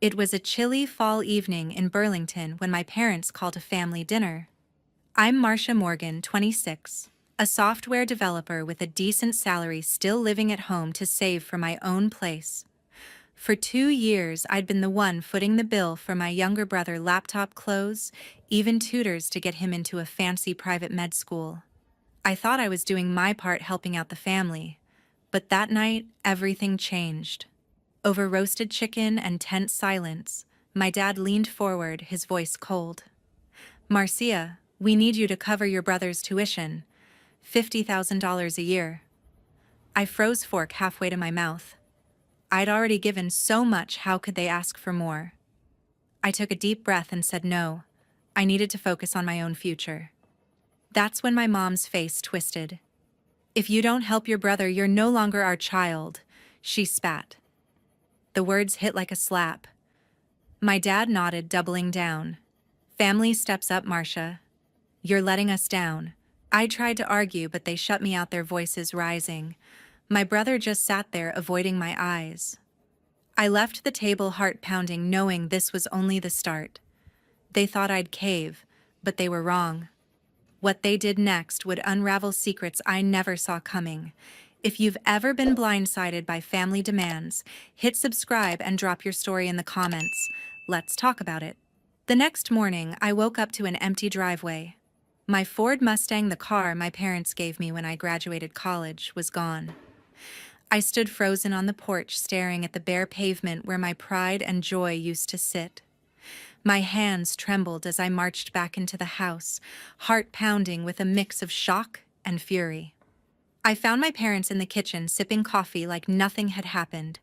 It was a chilly fall evening in Burlington when my parents called a family dinner. I'm Marcia Morgan, 26, a software developer with a decent salary still living at home to save for my own place. For 2 years, I'd been the one footing the bill for my younger brother laptop clothes, even tutors to get him into a fancy private med school. I thought I was doing my part helping out the family, but that night, everything changed. Over roasted chicken and tense silence, my dad leaned forward, his voice cold. "Marcia, we need you to cover your brother's tuition. $50,000 a year." I froze fork halfway to my mouth. I'd already given so much, how could they ask for more? I took a deep breath and said no. I needed to focus on my own future. That's when my mom's face twisted. "If you don't help your brother, you're no longer our child," she spat. The words hit like a slap. My dad nodded, doubling down. "Family steps up, Marcia. You're letting us down." I tried to argue, but they shut me out, their voices rising. My brother just sat there, avoiding my eyes. I left the table, heart pounding, knowing this was only the start. They thought I'd cave, but they were wrong. What they did next would unravel secrets I never saw coming. If you've ever been blindsided by family demands, hit subscribe and drop your story in the comments. Let's talk about it. The next morning, I woke up to an empty driveway. My Ford Mustang, the car my parents gave me when I graduated college, was gone. I stood frozen on the porch, staring at the bare pavement where my pride and joy used to sit. My hands trembled as I marched back into the house, heart pounding with a mix of shock and fury. I found my parents in the kitchen, sipping coffee like nothing had happened.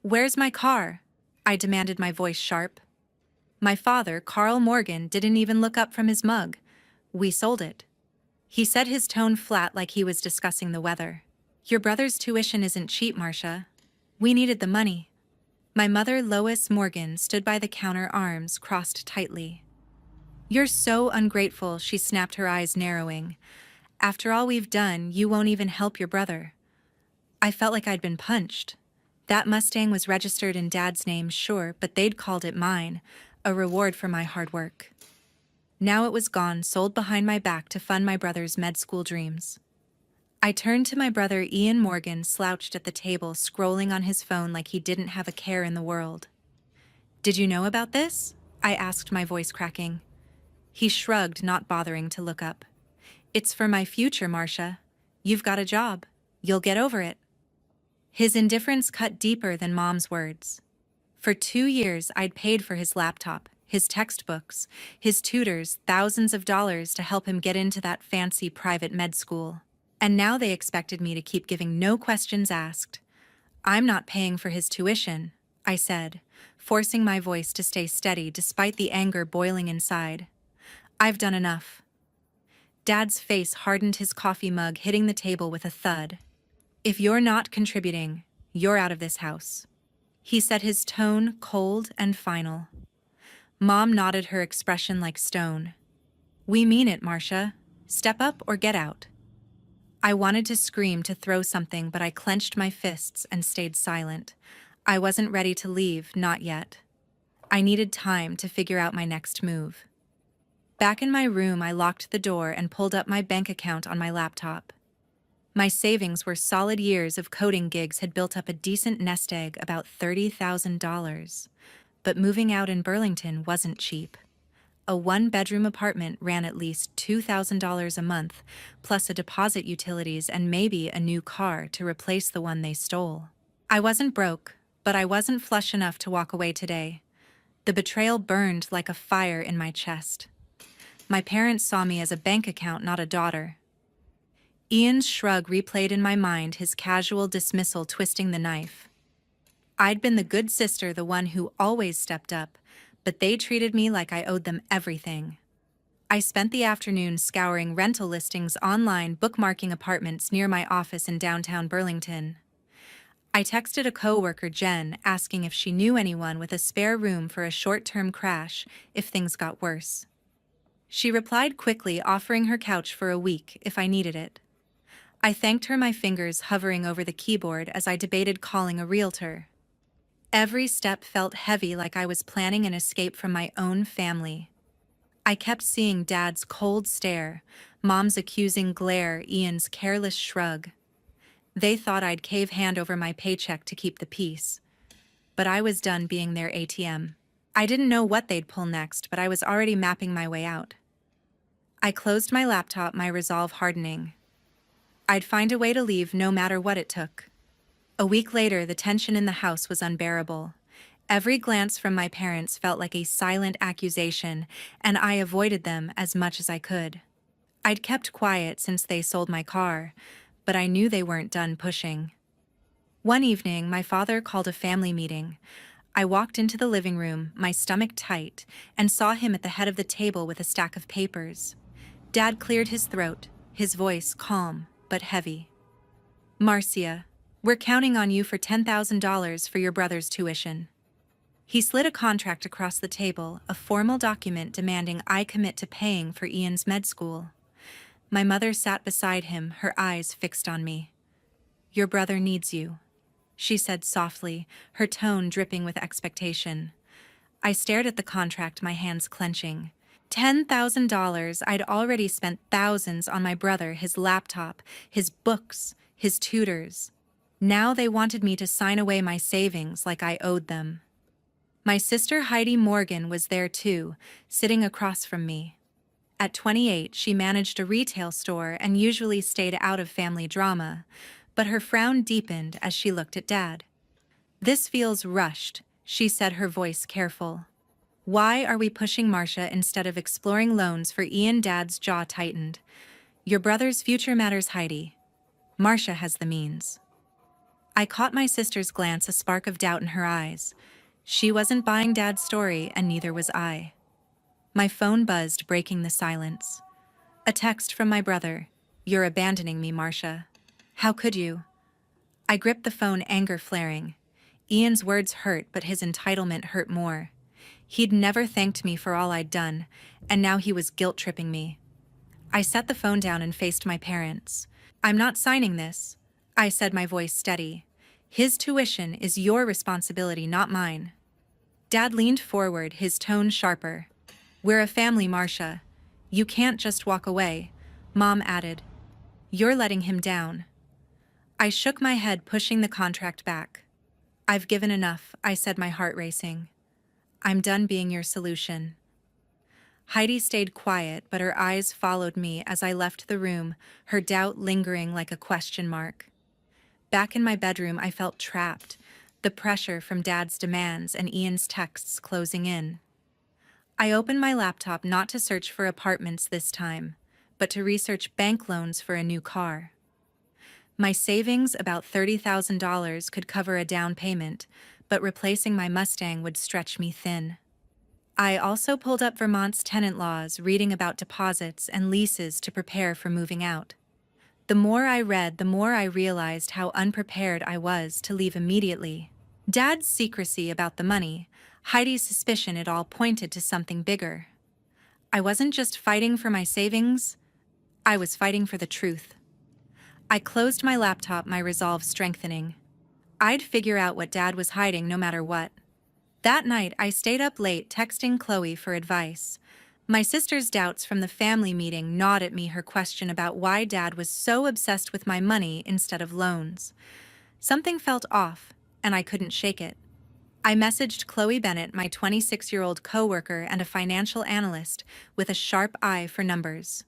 "Where's my car?" I demanded, my voice sharp. My father, Carl Morgan, didn't even look up from his mug. "We sold it," he said, his tone flat like he was discussing the weather. "Your brother's tuition isn't cheap, Marcia. We needed the money." My mother, Lois Morgan, stood by the counter, arms crossed tightly. "You're so ungrateful," she snapped, her eyes narrowing. "After all we've done, you won't even help your brother." I felt like I'd been punched. That Mustang was registered in Dad's name, sure, but they'd called it mine, a reward for my hard work. Now it was gone, sold behind my back to fund my brother's med school dreams. I turned to my brother, Ian Morgan, slouched at the table, scrolling on his phone like he didn't have a care in the world. "Did you know about this?" I asked, my voice cracking. He shrugged, not bothering to look up. "It's for my future, Marcia. You've got a job. You'll get over it." His indifference cut deeper than Mom's words. For 2 years, I'd paid for his laptop, his textbooks, his tutors, thousands of dollars to help him get into that fancy private med school. And now they expected me to keep giving, no questions asked. "I'm not paying for his tuition," I said, forcing my voice to stay steady despite the anger boiling inside. "I've done enough." Dad's face hardened, his coffee mug hitting the table with a thud. "If you're not contributing, you're out of this house," he said, his tone cold and final. Mom nodded, her expression like stone. "We mean it, Marcia. Step up or get out." I wanted to scream, to throw something, but I clenched my fists and stayed silent. I wasn't ready to leave, not yet. I needed time to figure out my next move. Back in my room, I locked the door and pulled up my bank account on my laptop. My savings were solid. Years of coding gigs had built up a decent nest egg, about $30,000. But moving out in Burlington wasn't cheap. A one-bedroom apartment ran at least $2,000 a month, plus a deposit, utilities, and maybe a new car to replace the one they stole. I wasn't broke, but I wasn't flush enough to walk away today. The betrayal burned like a fire in my chest. My parents saw me as a bank account, not a daughter. Ian's shrug replayed in my mind, his casual dismissal twisting the knife. I'd been the good sister, the one who always stepped up, but they treated me like I owed them everything. I spent the afternoon scouring rental listings online, bookmarking apartments near my office in downtown Burlington. I texted a coworker, Jen, asking if she knew anyone with a spare room for a short-term crash if things got worse. She replied quickly, offering her couch for a week if I needed it. I thanked her, my fingers hovering over the keyboard as I debated calling a realtor. Every step felt heavy, like I was planning an escape from my own family. I kept seeing Dad's cold stare, Mom's accusing glare, Ian's careless shrug. They thought I'd cave hand over my paycheck to keep the peace. But I was done being their ATM. I didn't know what they'd pull next, but I was already mapping my way out. I closed my laptop, my resolve hardening. I'd find a way to leave no matter what it took. A week later, the tension in the house was unbearable. Every glance from my parents felt like a silent accusation, and I avoided them as much as I could. I'd kept quiet since they sold my car, but I knew they weren't done pushing. One evening, my father called a family meeting. I walked into the living room, my stomach tight, and saw him at the head of the table with a stack of papers. Dad cleared his throat, his voice calm but heavy. "Marcia, we're counting on you for $10,000 for your brother's tuition." He slid a contract across the table, a formal document demanding I commit to paying for Ian's med school. My mother sat beside him, her eyes fixed on me. "Your brother needs you," she said softly, her tone dripping with expectation. I stared at the contract, my hands clenching. $10,000. I'd already spent thousands on my brother, his laptop, his books, his tutors. Now they wanted me to sign away my savings like I owed them. My sister Heidi Morgan was there too, sitting across from me. At 28, she managed a retail store and usually stayed out of family drama, but her frown deepened as she looked at Dad. "This feels rushed," she said, her voice careful. "Why are we pushing Marcia instead of exploring loans for Ian?" Dad's jaw tightened. "Your brother's future matters, Heidi. Marcia has the means." I caught my sister's glance, a spark of doubt in her eyes. She wasn't buying Dad's story, and neither was I. My phone buzzed, breaking the silence. A text from my brother. "You're abandoning me, Marcia. How could you?" I gripped the phone, anger flaring. Ian's words hurt, but his entitlement hurt more. He'd never thanked me for all I'd done, and now he was guilt-tripping me. I set the phone down and faced my parents. "I'm not signing this," I said, my voice steady. "His tuition is your responsibility, not mine." Dad leaned forward, his tone sharper. "We're a family, Marcia. You can't just walk away," Mom added. "You're letting him down." I shook my head, pushing the contract back. "I've given enough," I said, my heart racing. "I'm done being your solution." Heidi stayed quiet, but her eyes followed me as I left the room, her doubt lingering like a question mark. Back in my bedroom, I felt trapped, the pressure from Dad's demands and Ian's texts closing in. I opened my laptop not to search for apartments this time, but to research bank loans for a new car. My savings, about $30,000, could cover a down payment, but replacing my Mustang would stretch me thin. I also pulled up Vermont's tenant laws, reading about deposits and leases to prepare for moving out. The more I read, the more I realized how unprepared I was to leave immediately. Dad's secrecy about the money, Heidi's suspicion, it all pointed to something bigger. I wasn't just fighting for my savings, I was fighting for the truth. I closed my laptop, my resolve strengthening. I'd figure out what Dad was hiding no matter what. That night, I stayed up late texting Chloe for advice. My sister's doubts from the family meeting gnawed at me, her question about why Dad was so obsessed with my money instead of loans. Something felt off, and I couldn't shake it. I messaged Chloe Bennett, my 26-year-old coworker and a financial analyst with a sharp eye for numbers.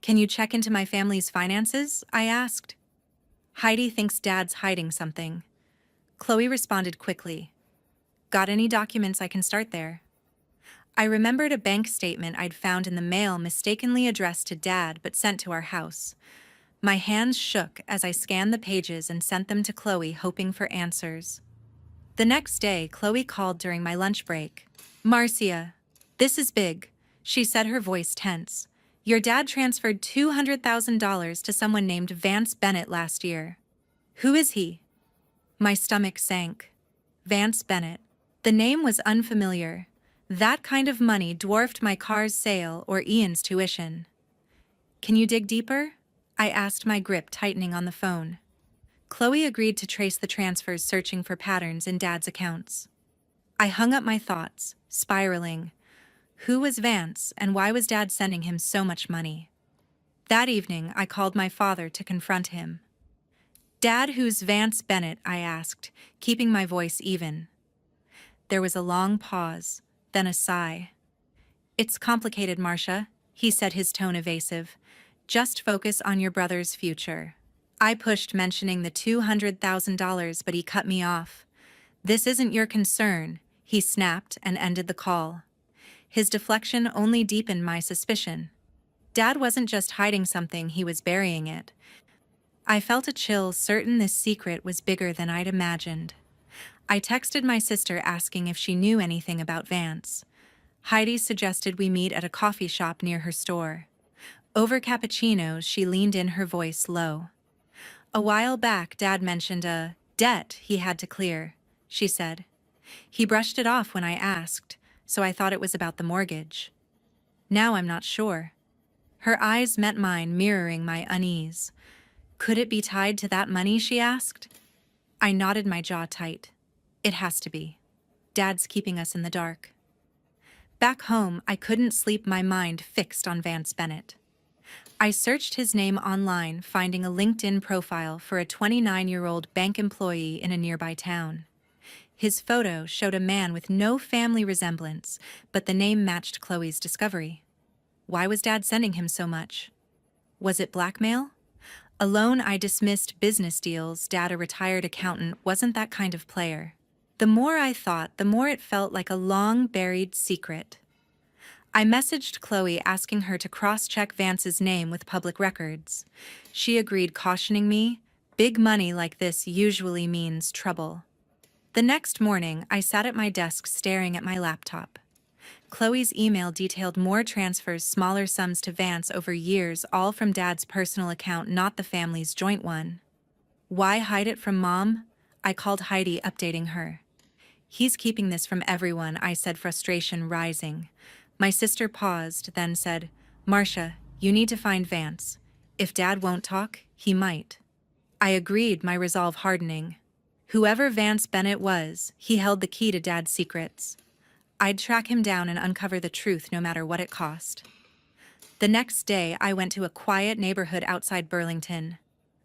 "Can you check into my family's finances?" I asked. "Heidi thinks Dad's hiding something." Chloe responded quickly. "Got any documents I can start there?" I remembered a bank statement I'd found in the mail, mistakenly addressed to Dad but sent to our house. My hands shook as I scanned the pages and sent them to Chloe, hoping for answers. The next day, Chloe called during my lunch break. "Marcia, this is big," she said, her voice tense. "Your dad transferred $200,000 to someone named Vance Bennett last year." "Who is he?" My stomach sank. Vance Bennett. The name was unfamiliar. That kind of money dwarfed my car's sale or Ian's tuition. "Can you dig deeper?" I asked, my grip tightening on the phone. Chloe agreed to trace the transfers, searching for patterns in Dad's accounts. I hung up my thoughts, spiraling. Who was Vance, and why was Dad sending him so much money? That evening, I called my father to confront him. "Dad, who's Vance Bennett?" I asked, keeping my voice even. There was a long pause, then a sigh. "It's complicated, Marcia," he said, his tone evasive. "Just focus on your brother's future." I pushed, mentioning the $200,000, but he cut me off. "This isn't your concern," he snapped and ended the call. His deflection only deepened my suspicion. Dad wasn't just hiding something, he was burying it. I felt a chill, certain this secret was bigger than I'd imagined. I texted my sister asking if she knew anything about Vance. Heidi suggested we meet at a coffee shop near her store. Over cappuccinos, she leaned in, her voice low. "A while back, Dad mentioned a debt he had to clear," she said. "He brushed it off when I asked, so I thought it was about the mortgage. Now I'm not sure." Her eyes met mine, mirroring my unease. "Could it be tied to that money?" she asked. I nodded, my jaw tight. It has to be. Dad's keeping us in the dark. Back home, I couldn't sleep, my mind fixed on Vance Bennett. I searched his name online, finding a LinkedIn profile for a 29-year-old bank employee in a nearby town. His photo showed a man with no family resemblance, but the name matched Chloe's discovery. Why was Dad sending him so much? Was it blackmail? Alone, I dismissed business deals. Dad, a retired accountant, wasn't that kind of player. The more I thought, the more it felt like a long-buried secret. I messaged Chloe asking her to cross-check Vance's name with public records. She agreed, cautioning me, "Big money like this usually means trouble." The next morning, I sat at my desk staring at my laptop. Chloe's email detailed more transfers, smaller sums to Vance over years, all from Dad's personal account, not the family's joint one. Why hide it from Mom? I called Heidi, updating her. "He's keeping this from everyone," I said, frustration rising. My sister paused, then said, "Marcia, you need to find Vance. If Dad won't talk, he might." I agreed, my resolve hardening. Whoever Vance Bennett was, he held the key to Dad's secrets. I'd track him down and uncover the truth, no matter what it cost. The next day, I went to a quiet neighborhood outside Burlington.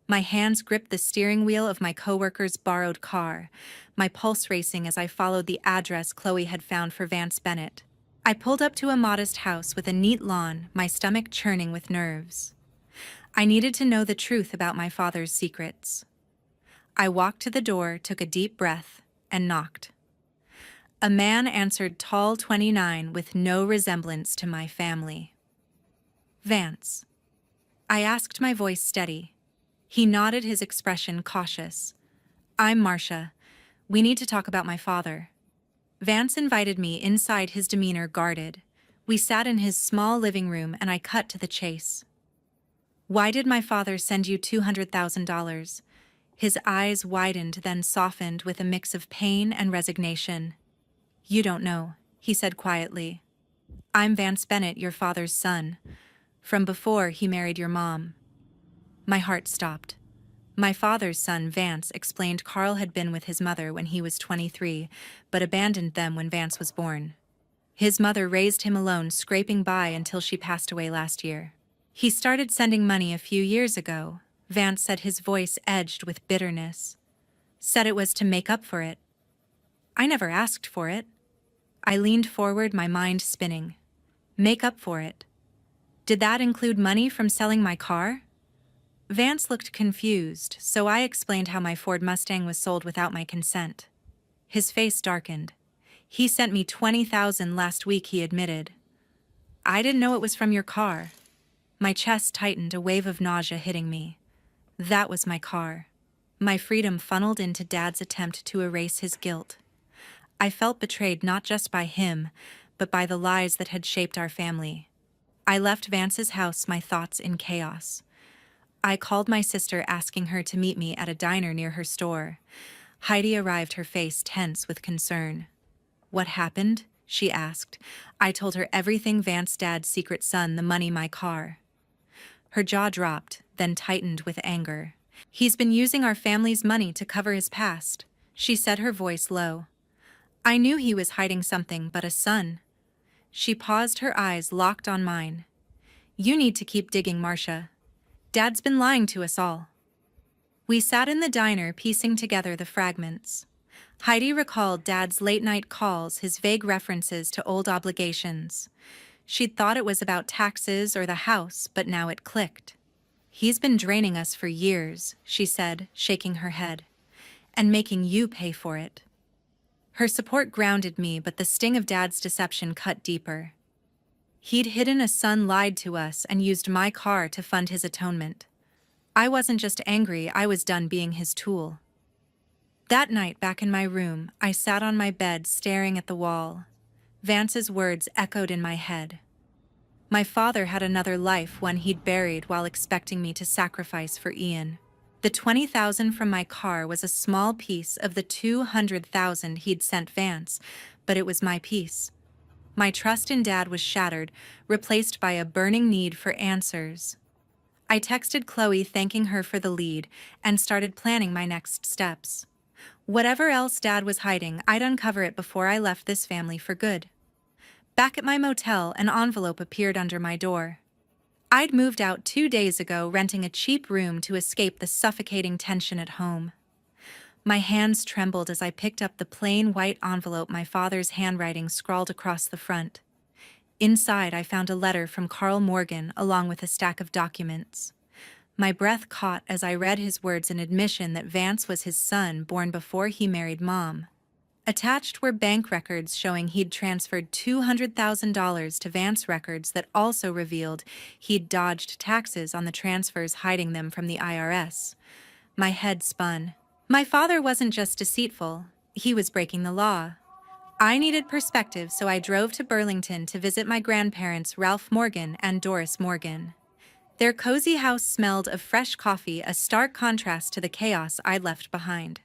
My hands gripped the steering wheel of my coworker's borrowed car, my pulse racing as I followed the address Chloe had found for Vance Bennett. I pulled up to a modest house with a neat lawn, my stomach churning with nerves. I needed to know the truth about my father's secrets. I walked to the door, took a deep breath, and knocked. A man answered, tall, 29, with no resemblance to my family. "Vance." I asked, my voice steady. He nodded, his expression cautious. "I'm Marcia. We need to talk about my father." Vance invited me inside, his demeanor guarded. We sat in his small living room, and I cut to the chase. "Why did my father send you $200,000? His eyes widened, then softened with a mix of pain and resignation. "You don't know," he said quietly. "I'm Vance Bennett, your father's son. From before he married your mom." My heart stopped. My father's son, Vance, explained. Carl had been with his mother when he was 23, but abandoned them when Vance was born. His mother raised him alone, scraping by until she passed away last year. "He started sending money a few years ago," Vance said, his voice edged with bitterness. "Said it was to make up for it. I never asked for it." I leaned forward, my mind spinning. Make up for it? Did that include money from selling my car? Vance looked confused, so I explained how my Ford Mustang was sold without my consent. His face darkened. "He sent me $20,000 last week," he admitted. "I didn't know it was from your car." My chest tightened, a wave of nausea hitting me. That was my car. My freedom funneled into Dad's attempt to erase his guilt. I felt betrayed, not just by him, but by the lies that had shaped our family. I left Vance's house, my thoughts in chaos. I called my sister, asking her to meet me at a diner near her store. Heidi arrived, her face tense with concern. "What happened?" she asked. I told her everything: Vance, Dad's secret son, the money, my car. Her jaw dropped, then tightened with anger. He's been using our family's money to cover his past, she said, her voice low. I knew he was hiding something, but a son. She paused, her eyes locked on mine. You need to keep digging, Marcia. Dad's been lying to us all. We sat in the diner piecing together the fragments. Heidi recalled Dad's late-night calls, his vague references to old obligations. She'd thought it was about taxes or the house, but now it clicked. He's been draining us for years, she said, shaking her head, and making you pay for it. Her support grounded me, but the sting of Dad's deception cut deeper. He'd hidden a son, lied to us, and used my car to fund his atonement. I wasn't just angry, I was done being his tool. That night, back in my room, I sat on my bed staring at the wall. Vance's words echoed in my head. My father had another life, one he'd buried while expecting me to sacrifice for Ian. The $20,000 from my car was a small piece of the $200,000 he'd sent Vance, but it was my piece. My trust in Dad was shattered, replaced by a burning need for answers. I texted Chloe thanking her for the lead and started planning my next steps. Whatever else Dad was hiding, I'd uncover it before I left this family for good. Back at my motel, an envelope appeared under my door. I'd moved out 2 days ago, renting a cheap room to escape the suffocating tension at home. My hands trembled as I picked up the plain white envelope, my father's handwriting scrawled across the front. Inside, I found a letter from Carl Morgan along with a stack of documents. My breath caught as I read his words, an admission that Vance was his son, born before he married Mom. Attached were bank records showing he'd transferred $200,000 to Vance, records that also revealed he'd dodged taxes on the transfers, hiding them from the IRS. My head spun. My father wasn't just deceitful, he was breaking the law. I needed perspective, so I drove to Burlington to visit my grandparents, Ralph Morgan and Doris Morgan. Their cozy house smelled of fresh coffee, a stark contrast to the chaos I'd left behind.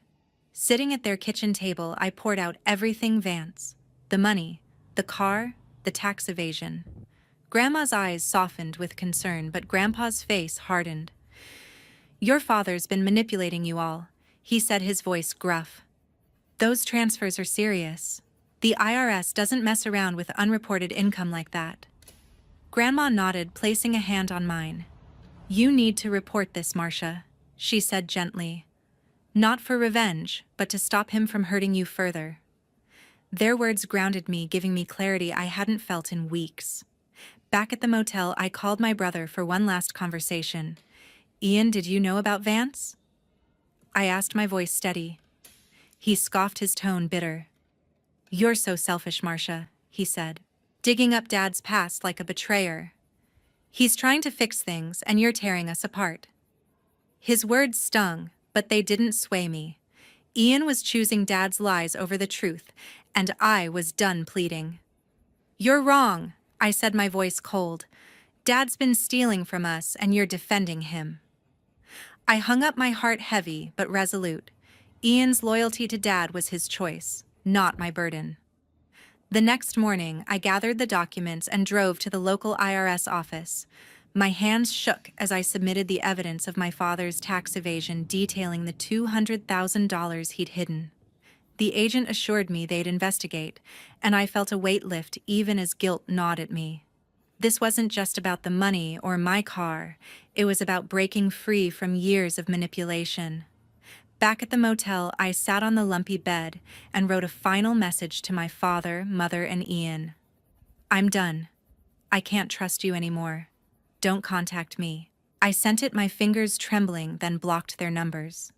Sitting at their kitchen table, I poured out everything Vance. The money, the car, the tax evasion. Grandma's eyes softened with concern, but Grandpa's face hardened. Your father's been manipulating you all, he said, his voice gruff. Those transfers are serious. The IRS doesn't mess around with unreported income like that. Grandma nodded, placing a hand on mine. You need to report this, Marcia, she said gently. Not for revenge, but to stop him from hurting you further. Their words grounded me, giving me clarity I hadn't felt in weeks. Back at the motel, I called my brother for one last conversation. Ian, did you know about Vance? I asked, my voice steady. He scoffed, his tone bitter. You're so selfish, Marcia, he said, digging up Dad's past like a betrayer. He's trying to fix things, and you're tearing us apart. His words stung, but they didn't sway me. Ian was choosing Dad's lies over the truth, and I was done pleading. You're wrong, I said, my voice cold. Dad's been stealing from us, and you're defending him. I hung up, my heart heavy but resolute. Ian's loyalty to Dad was his choice, not my burden. The next morning, I gathered the documents and drove to the local IRS office. My hands shook as I submitted the evidence of my father's tax evasion, detailing the $200,000 he'd hidden. The agent assured me they'd investigate, and I felt a weight lift even as guilt gnawed at me. This wasn't just about the money or my car. It was about breaking free from years of manipulation. Back at the motel, I sat on the lumpy bed and wrote a final message to my father, mother, and Ian. I'm done. I can't trust you anymore. Don't contact me. I sent it, my fingers trembling, then blocked their numbers.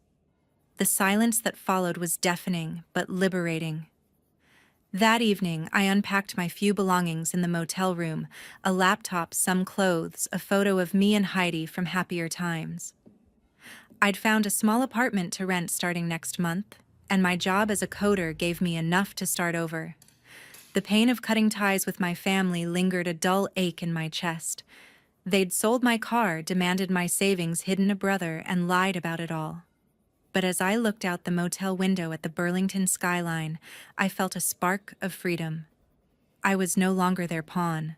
The silence that followed was deafening but liberating. That evening, I unpacked my few belongings in the motel room, a laptop, some clothes, a photo of me and Heidi from happier times. I'd found a small apartment to rent starting next month, and my job as a coder gave me enough to start over. The pain of cutting ties with my family lingered, a dull ache in my chest. They'd sold my car, demanded my savings, hidden a brother, and lied about it all. But as I looked out the motel window at the Burlington skyline, I felt a spark of freedom. I was no longer their pawn.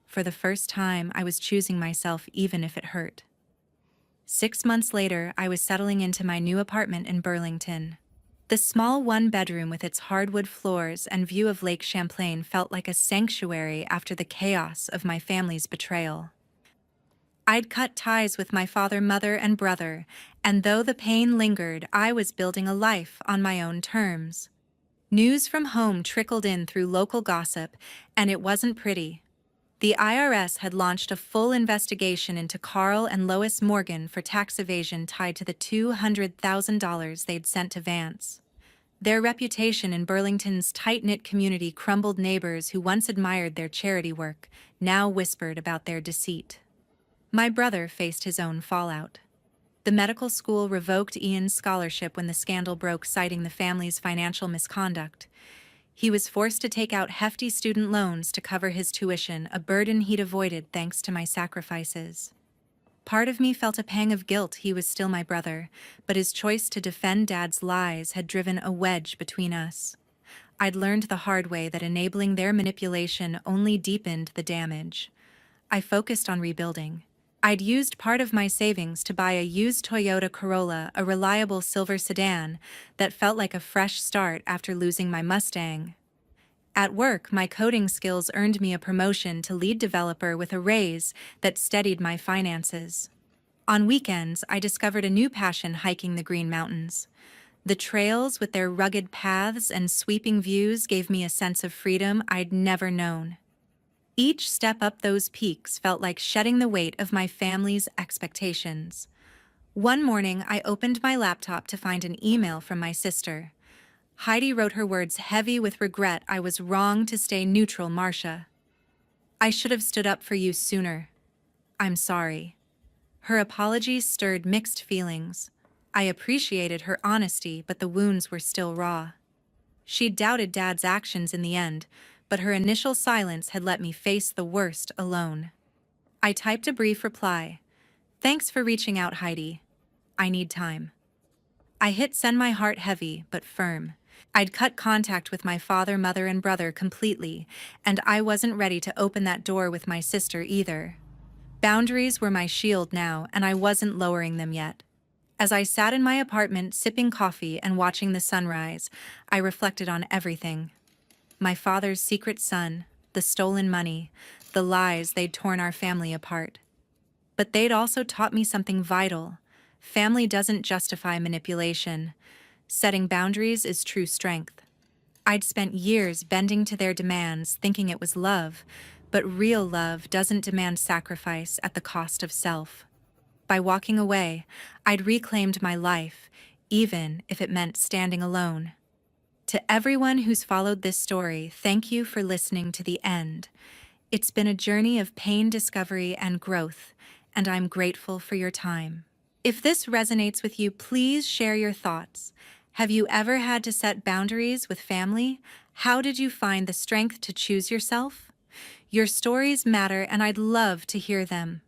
For the first time, I was choosing myself, even if it hurt. 6 months later, I was settling into my new apartment in Burlington. The small one-bedroom with its hardwood floors and view of Lake Champlain felt like a sanctuary after the chaos of my family's betrayal. I'd cut ties with my father, mother, and brother, and though the pain lingered, I was building a life on my own terms. News from home trickled in through local gossip, and it wasn't pretty. The IRS had launched a full investigation into Carl and Lois Morgan for tax evasion tied to the $200,000 they'd sent to Vance. Their reputation in Burlington's tight-knit community crumbled. Neighbors who once admired their charity work now whispered about their deceit. My brother faced his own fallout. The medical school revoked Ian's scholarship when the scandal broke, citing the family's financial misconduct. He was forced to take out hefty student loans to cover his tuition, a burden he'd avoided thanks to my sacrifices. Part of me felt a pang of guilt. He was still my brother, but his choice to defend Dad's lies had driven a wedge between us. I'd learned the hard way that enabling their manipulation only deepened the damage. I focused on rebuilding. I'd used part of my savings to buy a used Toyota Corolla, a reliable silver sedan that felt like a fresh start after losing my Mustang. At work, my coding skills earned me a promotion to lead developer with a raise that steadied my finances. On weekends, I discovered a new passion: hiking the Green Mountains. The trails, with their rugged paths and sweeping views, gave me a sense of freedom I'd never known. Each step up those peaks felt like shedding the weight of my family's expectations. One morning, I opened my laptop to find an email from my sister. Heidi wrote, her words heavy with regret. "I was wrong to stay neutral, Marcia. I should have stood up for you sooner. I'm sorry." Her apology stirred mixed feelings. I appreciated her honesty, but the wounds were still raw. She doubted Dad's actions in the end, but her initial silence had let me face the worst alone. I typed a brief reply. "Thanks for reaching out, Heidi. I need time." I hit send, my heart heavy but firm. I'd cut contact with my father, mother, and brother completely, and I wasn't ready to open that door with my sister either. Boundaries were my shield now, and I wasn't lowering them yet. As I sat in my apartment sipping coffee and watching the sunrise, I reflected on everything. My father's secret son, the stolen money, the lies they'd torn our family apart. But they'd also taught me something vital. Family doesn't justify manipulation. Setting boundaries is true strength. I'd spent years bending to their demands, thinking it was love, but real love doesn't demand sacrifice at the cost of self. By walking away, I'd reclaimed my life, even if it meant standing alone. To everyone who's followed this story, thank you for listening to the end. It's been a journey of pain, discovery, and growth, and I'm grateful for your time. If this resonates with you, please share your thoughts. Have you ever had to set boundaries with family? How did you find the strength to choose yourself? Your stories matter, and I'd love to hear them.